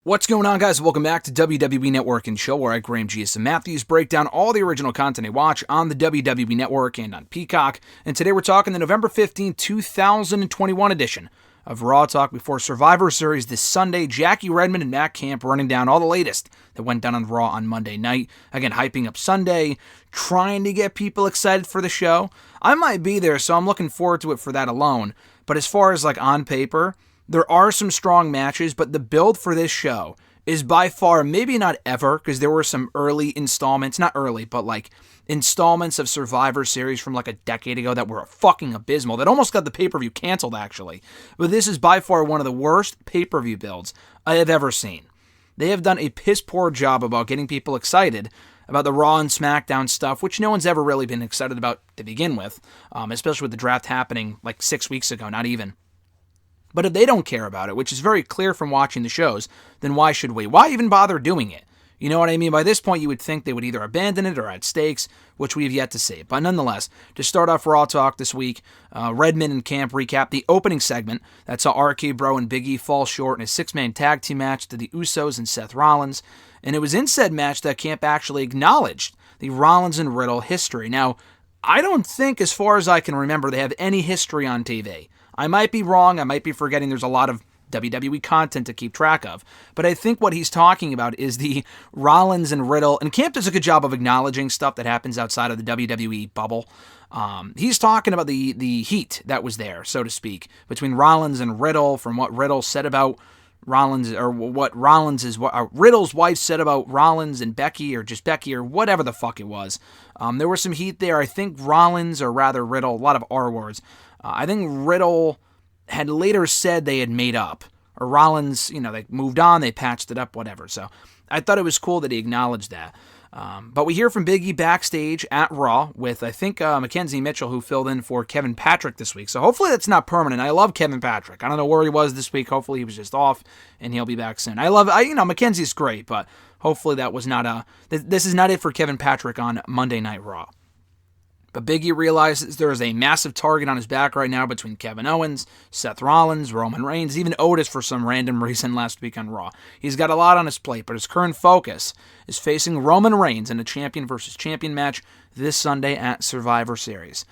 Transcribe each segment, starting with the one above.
What's going on, guys? Welcome back to WWE Network and Show, where I, Graham G.S. Matthews, break down all the original content I watch on the WWE Network and on Peacock. And today we're talking the November 15, 2021 edition of Raw Talk before Survivor Series this Sunday. Jackie Redmond and Matt Camp running down all the latest that went down on Raw on Monday night. Again, hyping up Sunday, trying to get people excited for the show. I might be there, so I'm looking forward to it for that alone. But as far as on paper, there are some strong matches, but the build for this show is by far, maybe not ever, because there were some early installments, not early, but installments of Survivor Series from a decade ago that were fucking abysmal, that almost got the pay-per-view canceled, actually. But this is by far one of the worst pay-per-view builds I have ever seen. They have done a piss-poor job about getting people excited about the Raw and SmackDown stuff, which no one's ever really been excited about to begin with, especially with the draft happening 6 weeks ago, not even. But if they don't care about it, which is very clear from watching the shows, then why should we? Why even bother doing it? You know what I mean? By this point, you would think they would either abandon it or add stakes, which we have yet to see. But nonetheless, to start off Raw Talk this week, Redmond and Camp recap the opening segment that saw RK Bro and Big E fall short in a six-man tag team match to the Usos and Seth Rollins. And it was in said match that Camp actually acknowledged the Rollins and Riddle history. Now, I don't think, as far as I can remember, they have any history on TV. I might be wrong, I might be forgetting there's a lot of WWE content to keep track of, but I think what he's talking about is the Rollins and Riddle, and Camp does a good job of acknowledging stuff that happens outside of the WWE bubble. He's talking about the heat that was there, so to speak, between Rollins and Riddle, from what Riddle said about Rollins, or what Riddle's wife said about Rollins and Becky, or just Becky, or whatever the fuck it was. There was some heat there. I think Rollins, or rather Riddle, a lot of R words, I think Riddle had later said they had made up. Or Rollins, they moved on, they patched it up, whatever. So I thought it was cool that he acknowledged that. But we hear from Big E backstage at Raw with, I think, Mackenzie Mitchell, who filled in for Kevin Patrick this week. So hopefully that's not permanent. I love Kevin Patrick. I don't know where he was this week. Hopefully he was just off, and he'll be back soon. Mackenzie's great, but hopefully that was not this is not it for Kevin Patrick on Monday Night Raw. But Big E realizes there is a massive target on his back right now between Kevin Owens, Seth Rollins, Roman Reigns, even Otis for some random reason last week on Raw. He's got a lot on his plate, but his current focus is facing Roman Reigns in a champion versus champion match this Sunday at Survivor Series.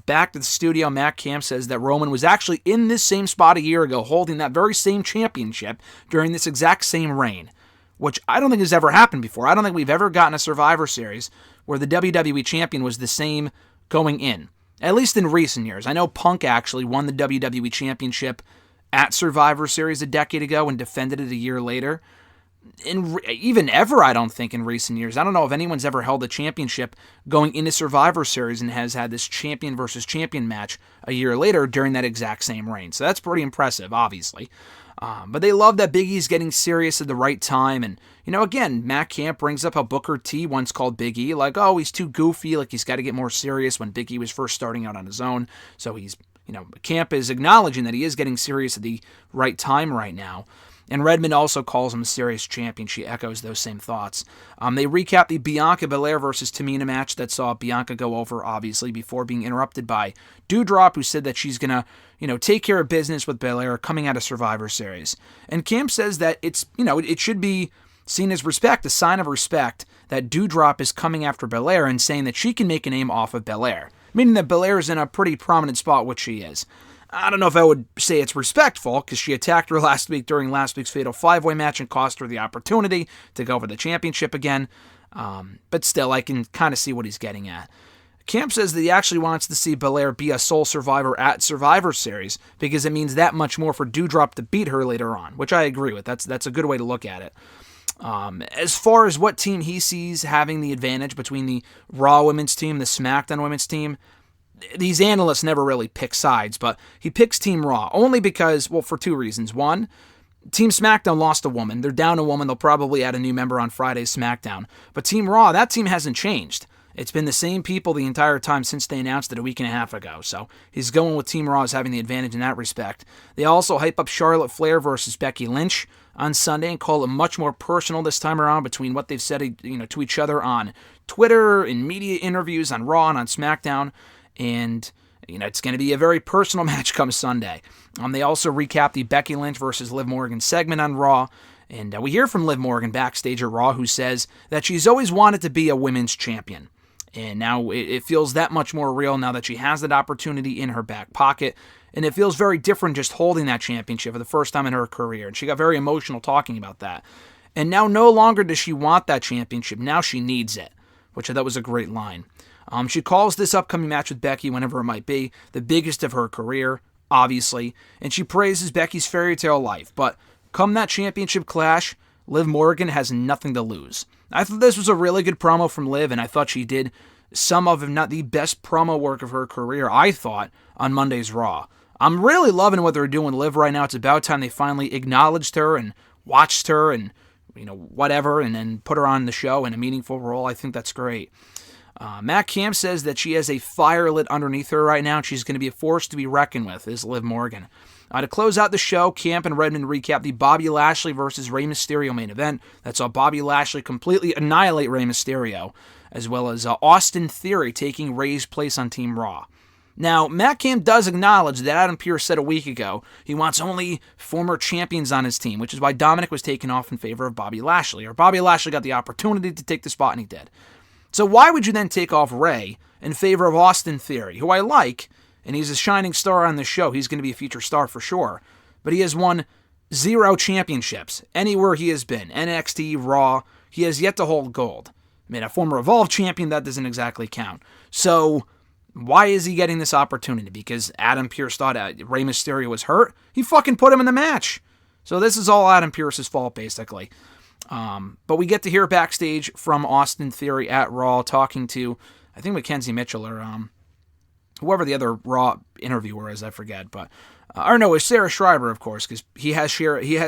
Back to the studio, Matt Camp says that Roman was actually in this same spot a year ago, holding that very same championship during this exact same reign, which I don't think has ever happened before. I don't think we've ever gotten a Survivor Series where the WWE Champion was the same going in, at least in recent years. I know Punk actually won the WWE Championship at Survivor Series a decade ago and defended it a year later. Even ever, I don't think, in recent years. I don't know if anyone's ever held a championship going into Survivor Series and has had this champion versus champion match a year later during that exact same reign. So that's pretty impressive, obviously. But they love that Big E's getting serious at the right time. And, again, Matt Camp brings up how Booker T once called Big E, he's too goofy, he's got to get more serious when Big E was first starting out on his own. So he's, Camp is acknowledging that he is getting serious at the right time right now. And Redmond also calls him a serious champion. She echoes those same thoughts. They recap the Bianca Belair versus Tamina match that saw Bianca go over, obviously, before being interrupted by Doudrop, who said that she's going to, take care of business with Belair coming out of Survivor Series. And Camp says that it's, it should be seen as respect, a sign of respect, that Doudrop is coming after Belair and saying that she can make a name off of Belair, meaning that Belair is in a pretty prominent spot, which she is. I don't know if I would say it's respectful, because she attacked her last week during last week's Fatal 5-Way match and cost her the opportunity to go for the championship again. But still, I can kind of see what he's getting at. Camp says that he actually wants to see Belair be a sole survivor at Survivor Series, because it means that much more for Doudrop to beat her later on, which I agree with. That's a good way to look at it. As far as what team he sees having the advantage between the Raw women's team, the SmackDown women's team, these analysts never really pick sides, but he picks Team Raw only because, for two reasons. One, Team SmackDown lost a woman. They're down a woman. They'll probably add a new member on Friday's SmackDown. But Team Raw, that team hasn't changed. It's been the same people the entire time since they announced it a week and a half ago. So he's going with Team Raw as having the advantage in that respect. They also hype up Charlotte Flair versus Becky Lynch on Sunday and call it much more personal this time around between what they've said to each other on Twitter, in media interviews, on Raw and on SmackDown. And it's going to be a very personal match come Sunday. They also recap the Becky Lynch versus Liv Morgan segment on Raw. And we hear from Liv Morgan backstage at Raw, who says that she's always wanted to be a women's champion. And now it feels that much more real now that she has that opportunity in her back pocket. And it feels very different just holding that championship for the first time in her career. And she got very emotional talking about that. And now no longer does she want that championship. Now she needs it, which I thought was a great line. She calls this upcoming match with Becky, whenever it might be, the biggest of her career, obviously. And she praises Becky's fairy tale life. But come that championship clash, Liv Morgan has nothing to lose. I thought this was a really good promo from Liv, and I thought she did some of, if not the best promo work of her career, I thought, on Monday's Raw. I'm really loving what they're doing with Liv right now. It's about time they finally acknowledged her and watched her and, whatever, and then put her on the show in a meaningful role. I think that's great. Matt Camp says that she has a fire lit underneath her right now, and she's going to be a force to be reckoned with, is Liv Morgan. To close out the show, Camp and Redmond recap the Bobby Lashley versus Rey Mysterio main event that saw Bobby Lashley completely annihilate Rey Mysterio, as well as Austin Theory taking Rey's place on Team Raw. Now, Matt Camp does acknowledge that Adam Pearce said a week ago he wants only former champions on his team, which is why Dominic was taken off in favor of Bobby Lashley, or Bobby Lashley got the opportunity to take the spot and he did. So why would you then take off Rey in favor of Austin Theory, who I like, and he's a shining star on the show. He's going to be a future star for sure. But he has won 0 championships anywhere he has been. NXT, Raw, he has yet to hold gold. I mean, a former Evolve champion, that doesn't exactly count. So why is he getting this opportunity? Because Adam Pearce thought Rey Mysterio was hurt? He fucking put him in the match. So this is all Adam Pearce's fault, basically. But we get to hear backstage from Austin Theory at Raw talking to, I think, Mackenzie Mitchell or whoever the other Raw interviewer is, I forget. But or no, it's Sarah Schreiber, of course, because he has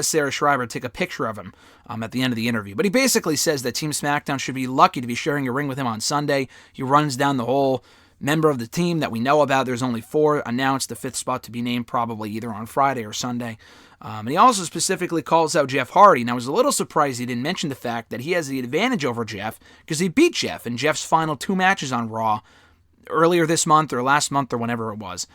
Sarah Schreiber take a picture of him at the end of the interview. But he basically says that Team SmackDown should be lucky to be sharing a ring with him on Sunday. He runs down the whole member of the team that we know about. There's only 4 announced, the 5th spot to be named probably either on Friday or Sunday. And he also specifically calls out Jeff Hardy. And I was a little surprised he didn't mention the fact that he has the advantage over Jeff because he beat Jeff in Jeff's final 2 matches on Raw earlier this month or last month or whenever it was.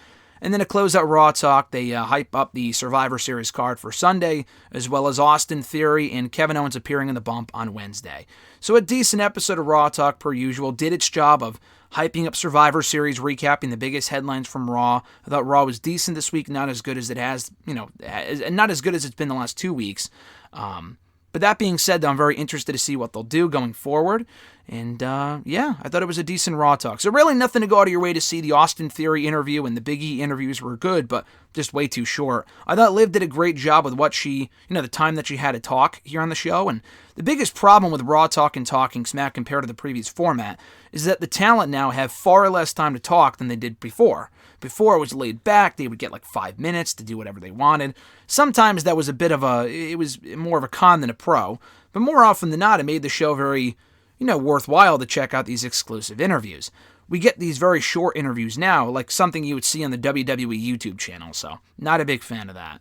And then to close out Raw talk, they hype up the Survivor Series card for Sunday, as well as Austin Theory and Kevin Owens appearing in the bump on Wednesday. So a decent episode of Raw talk per usual. Did its job of hyping up Survivor Series, recapping the biggest headlines from Raw. I thought Raw was decent this week, not as good as it has, not as good as it's been the last 2 weeks. But that being said, I'm very interested to see what they'll do going forward. And I thought it was a decent Raw talk. So really nothing to go out of your way to see. The Austin Theory interview and the Big E interviews were good, but just way too short. I thought Liv did a great job with what she, the time that she had to talk here on the show. And the biggest problem with Raw Talk and Talking Smack compared to the previous format is that the talent now have far less time to talk than they did before. Before it was laid back, they would get like 5 minutes to do whatever they wanted. Sometimes that was it was more of a con than a pro, but more often than not, it made the show very, worthwhile to check out these exclusive interviews. We get these very short interviews now, like something you would see on the WWE YouTube channel, so not a big fan of that.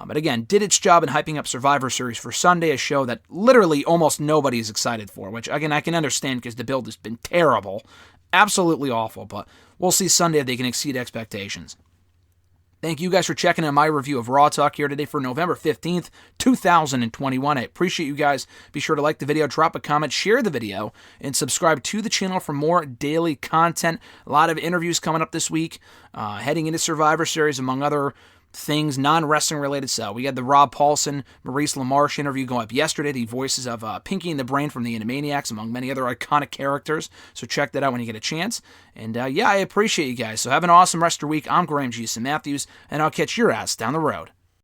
But again, did its job in hyping up Survivor Series for Sunday, a show that literally almost nobody is excited for, which, again, I can understand because the build has been terrible. Absolutely awful, but we'll see Sunday if they can exceed expectations. Thank you guys for checking out my review of Raw Talk here today for November 15th, 2021. I appreciate you guys. Be sure to like the video, drop a comment, share the video, and subscribe to the channel for more daily content. A lot of interviews coming up this week, heading into Survivor Series, among other things, non-wrestling related. So we had the Rob Paulson, Maurice LaMarche interview go up yesterday, the voices of Pinky and the Brain from the Animaniacs, among many other iconic characters. So check that out when you get a chance. And I appreciate you guys. So have an awesome rest of your week. I'm Graham G. Matthews, and I'll catch your ass down the road.